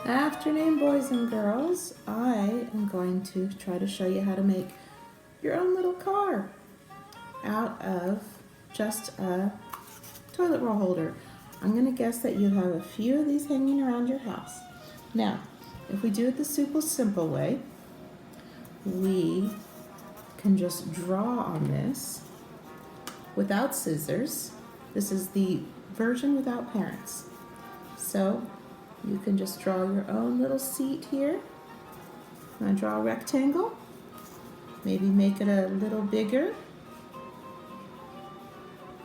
Afternoon, boys and girls. I am going to try to show you how to make your own little car out of just a toilet roll holder. I'm going to guess that you have a few of these hanging around your house. Now, if we do it the super simple way, we can just draw on this without scissors. This is the version without parents. So you can just draw your own little seat here. I'm going to draw a rectangle. Maybe make it a little bigger.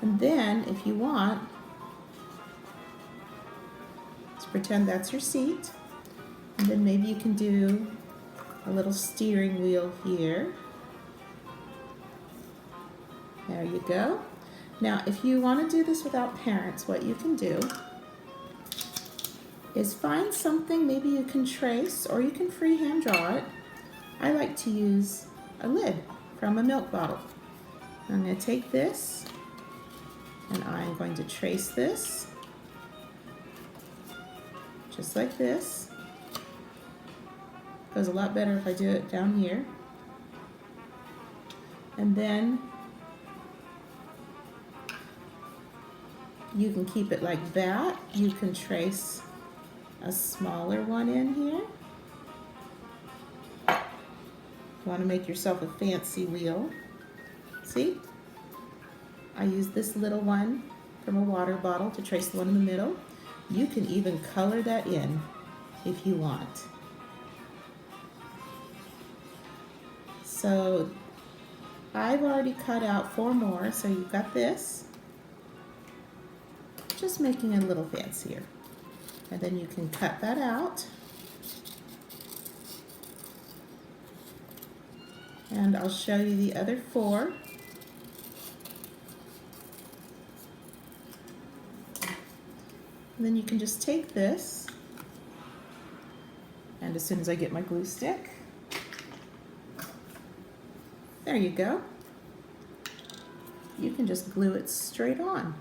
And then, if you want, just pretend that's your seat. And then maybe you can do a little steering wheel here. There you go. Now, if you want to do this without parents, what you can do is find something maybe you can trace or you can freehand draw it. I like to use a lid from a milk bottle. I'm going to take this and I'm going to trace this just like this. Goes a lot better if I do it down here. And then you can keep it like that. You can trace a smaller one in here. You want to make yourself a fancy wheel. See? I use this little one from a water bottle to trace the one in the middle. You can even color that in if you want. So I've already cut out 4 more, so you've got this. Just making it a little fancier. And then you can cut that out. And I'll show you the other 4. And then you can just take this, and as soon as I get my glue stick, there you go. You can just glue it straight on.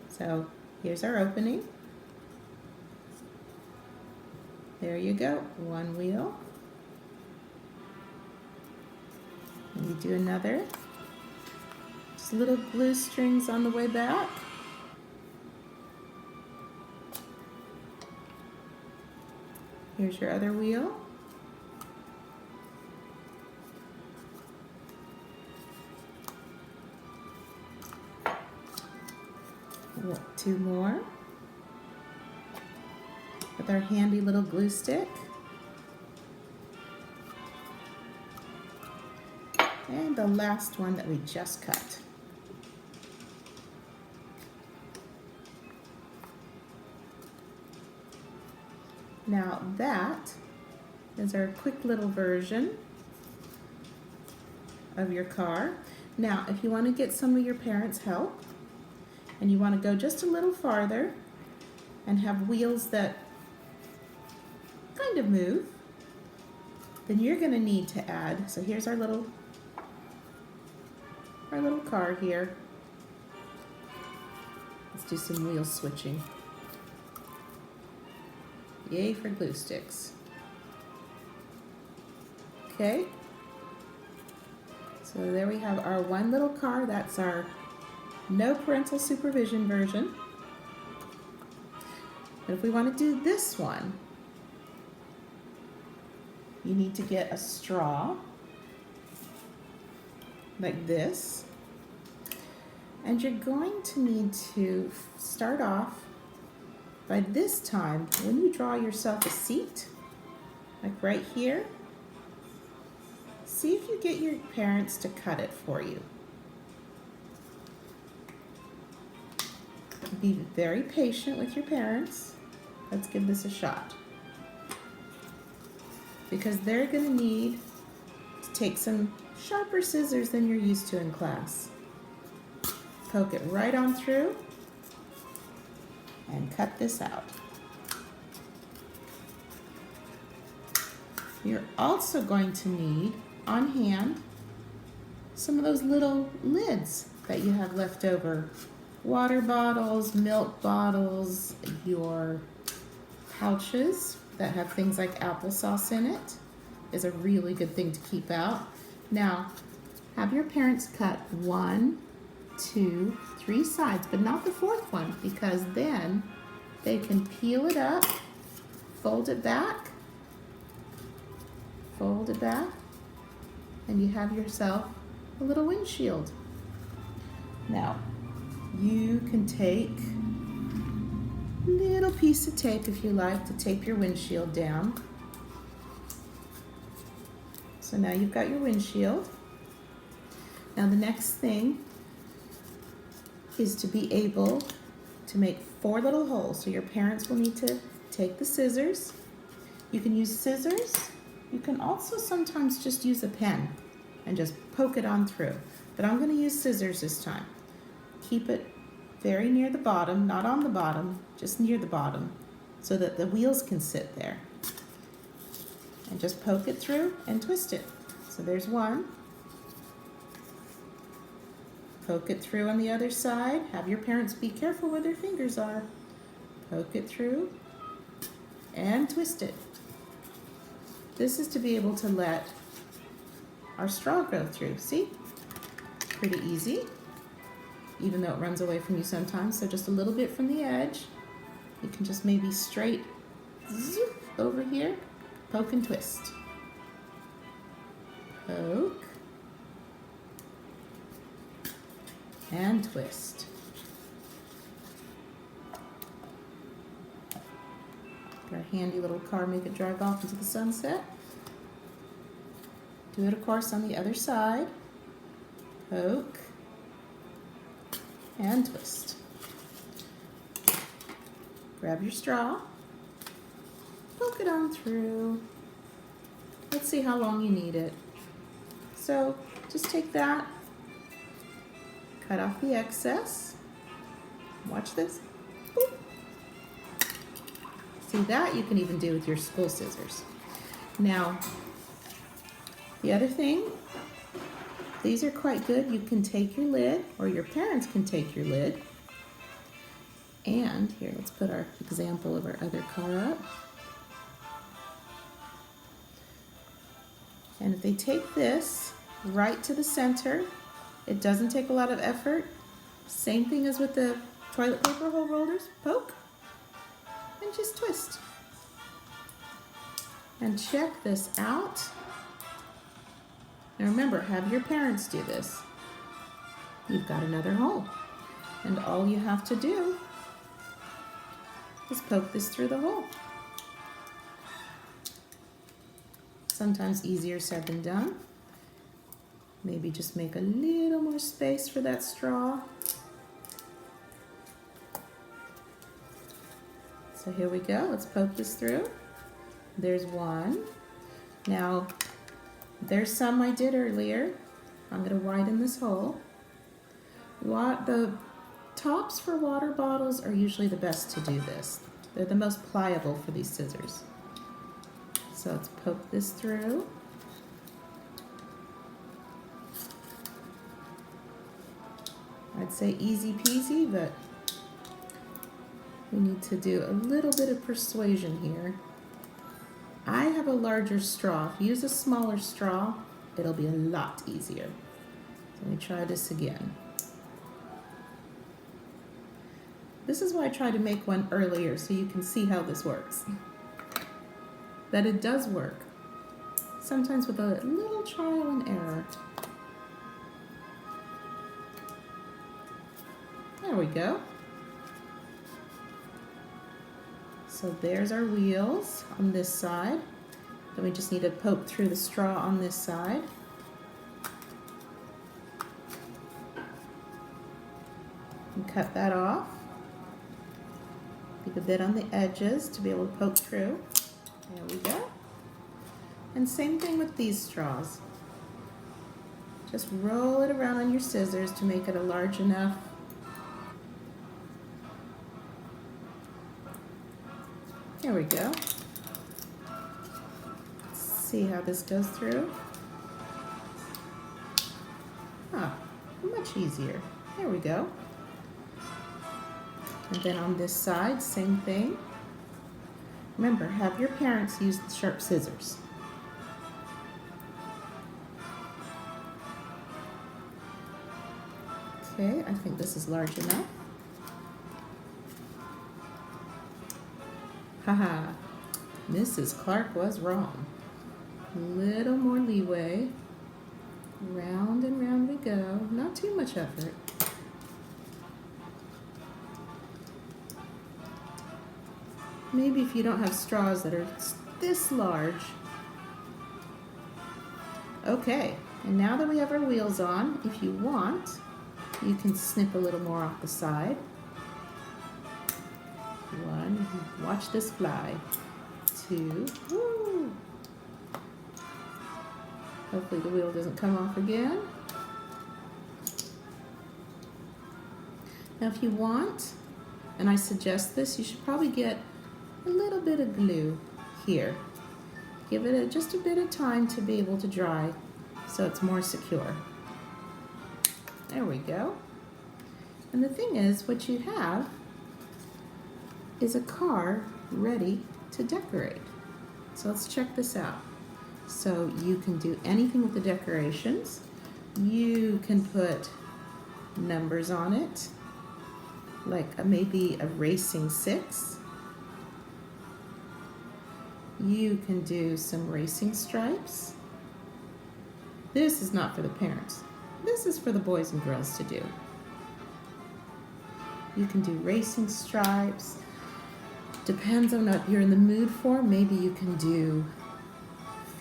So here's our opening. There you go, one wheel. And you do another. Just little glue strings on the way back. Here's your other wheel. What, 2 more with our handy little glue stick. And the last one that we just cut. Now that is our quick little version of your car. Now, if you want to get some of your parents' help and you want to go just a little farther and have wheels that kind of move, then you're going to need to add, so here's our little car here. Let's do some wheel switching. Yay for glue sticks. Okay, so there we have our one little car. That's our no parental supervision version. But if we want to do this one, you need to get a straw like this. And you're going to need to start off by this time, when you draw yourself a seat, like right here, see if you get your parents to cut it for you. Be very patient with your parents. Let's give this a shot. Because they're going to need to take some sharper scissors than you're used to in class. Poke it right on through and cut this out. You're also going to need on hand some of those little lids that you have left over water bottles, milk bottles, your pouches that have things like applesauce in it is a really good thing to keep out. Now, have your parents cut 1, 2, 3 sides, but not the 4th one, because then they can peel it up, fold it back, and you have yourself a little windshield. Now, you can take a little piece of tape if you like to tape your windshield down. So now you've got your windshield. Now the next thing is to be able to make 4 little holes. So your parents will need to take the scissors. You can use scissors. You can also sometimes just use a pen and just poke it on through. But I'm going to use scissors this time. Keep it very near the bottom, not on the bottom, just near the bottom, so that the wheels can sit there. And just poke it through and twist it. So there's one. Poke it through on the other side. Have your parents be careful where their fingers are. Poke it through and twist it. This is to be able to let our straw go through. See? Pretty easy, even though it runs away from you sometimes. So just a little bit from the edge. You can just maybe straight zoop over here, poke and twist. Poke and twist. Got a handy little car, make it drive off into the sunset. Do it, of course, on the other side. Poke and twist. Grab your straw, poke it on through. Let's see how long you need it. So just take that, cut off the excess. Watch this. Boop. See, that you can even do with your school scissors. Now, the other thing, these are quite good. You can take your lid, or your parents can take your lid. And here, let's put our example of our other car up. And if they take this right to the center, it doesn't take a lot of effort. Same thing as with the toilet paper hole rollers. Poke and just twist. And check this out. Now remember, have your parents do this. You've got another hole. And all you have to do is poke this through the hole. Sometimes easier said than done. Maybe just make a little more space for that straw. So here we go, let's poke this through. There's one. Now, there's some I did earlier. I'm gonna widen this hole. The tops for water bottles are usually the best to do this. They're the most pliable for these scissors. So let's poke this through. I'd say easy peasy, but we need to do a little bit of persuasion here. I have a larger straw. If you use a smaller straw, it'll be a lot easier. So let me try this again. This is why I tried to make one earlier, so you can see how this works. That it does work. Sometimes with a little trial and error. There we go. So there's our wheels on this side. Then we just need to poke through the straw on this side. And cut that off. Leave a bit on the edges to be able to poke through. There we go. And same thing with these straws. Just roll it around on your scissors to make it a large enough. There we go. Let's see how this goes through. Ah, much easier. There we go. And then on this side, same thing. Remember, have your parents use the sharp scissors. Okay, I think this is large enough. Haha, Mrs. Clark was wrong. A little more leeway. Round and round we go. Not too much effort. Maybe if you don't have straws that are this large. Okay, and now that we have our wheels on, if you want, you can snip a little more off the side. One, watch this fly. Two, woo! Hopefully the wheel doesn't come off again. Now if you want, and I suggest this, you should probably get a little bit of glue here. Give it just a bit of time to be able to dry so it's more secure. There we go. And the thing is, what you have is a car ready to decorate. So let's check this out. So you can do anything with the decorations. You can put numbers on it, like maybe a racing 6. You can do some racing stripes. This is not for the parents. This is for the boys and girls to do. You can do racing stripes. Depends on what you're in the mood for. Maybe you can do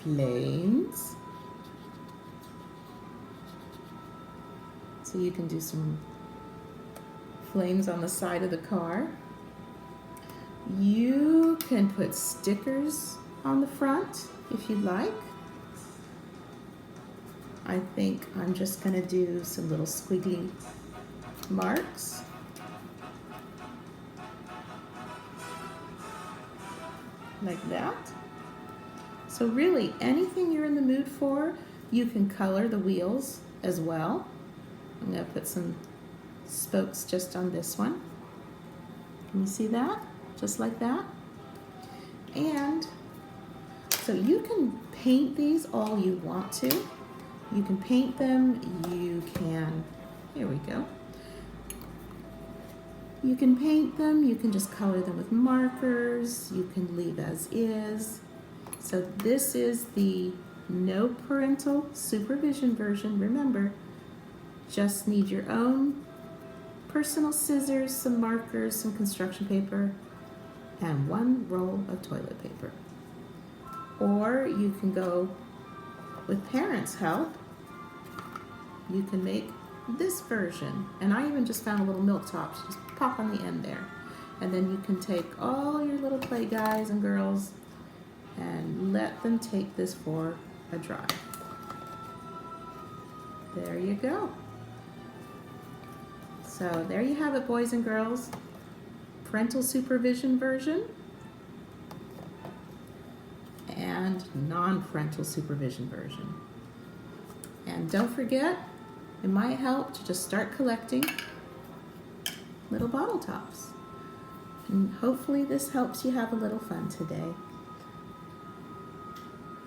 flames. So you can do some flames on the side of the car. You can put stickers on the front if you'd like. I think I'm just going to do some little squiggly marks. Like that. So really, anything you're in the mood for, you can color the wheels as well. I'm going to put some spokes just on this one. Can you see that? Just like that. And so you can paint these all you want to. You can paint them, you can, here we go. You can paint them, you can just color them with markers, you can leave as is. So this is the no parental supervision version. Remember, just need your own personal scissors, some markers, some construction paper, and one roll of toilet paper. Or you can go with parents' help. You can make this version, and I even just found a little milk top, so just pop on the end there. And then you can take all your little play guys and girls and let them take this for a drive. There you go. So there you have it, boys and girls. Parental supervision version and non-parental supervision version. And don't forget, it might help to just start collecting little bottle tops. And hopefully this helps you have a little fun today.